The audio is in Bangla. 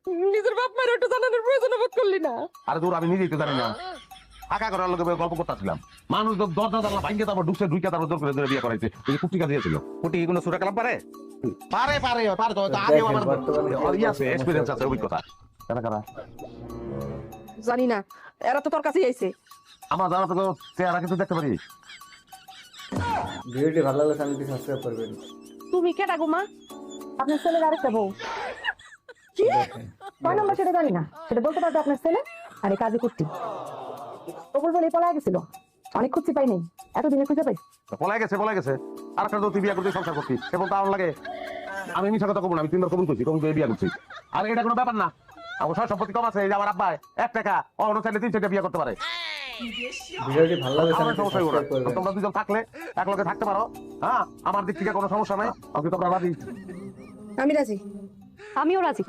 নিজের বাপ মায়ের একটু জানানোর প্রয়োজন বোধ করলি না? আরে তোর আমি নিজেই তো জানি না, ফাঁকা করার লোকে গল্প করতেছিলাম। মানুষ দরজা জানলা ভাঙ্গে তারপর ঢুকছে, ঢুকে তারপর জোর করে ধরে বিয়ে করাইছে। এই যে কুটি কাজ দিয়েছিল, কুটি কোনো সুরা কালাম পারে পারে পারে পারে তো আগেও আমার আছে, এক্সপেরিয়েন্স আছে, অভিজ্ঞতা। কারা কারা জানি না, এরা তো তোর কাছেই আইছে। আমার জানা তো চেহারা কিন্তু দেখতে পারি। ভিডিওটি ভালো লাগলে চ্যানেলটি সাবস্ক্রাইব করবেন। তুমি কেটা গুমা? আপনার ছেলের আরেকটা বউ। কি? কয় নম্বর সেটা জানি না, সেটা বলতে পারতো আপনার ছেলে। আরে কাজে কুর্তি ও বলবো এই পলায় গেছিল, অনেক খুঁজছি পাই নাই, এতদিনে খুঁজে পাই। পলাই গেছে আর একটা তুই বিয়ে করতে সংসার করতি, এবং তার লাগে আমি মিশা কথা কব না, আমি 3 বার কবুল করছি, কবুল করে বিয়ে করছি। আর এটা কোনো ব্যাপার না, আমার সব সম্পত্তি কম আছে, এই যে আমার আব্বাই 1 টাকা অন্য চাইলে 3-4টা বিয়ে করতে পারে। ভিডিওটি ভালো লাগলে আমার চ্যানেলটি সমস্যা হইব না, সাবস্ক্রাইব করবেন। তোমরা দুজন থাকলে একলগে থাকতে পারো। হ্যাঁ, আমার দিক থেকে কোনো সমস্যা নাই, আমি তোমরা রাজি। আমি রাজি। আমিও রাজি।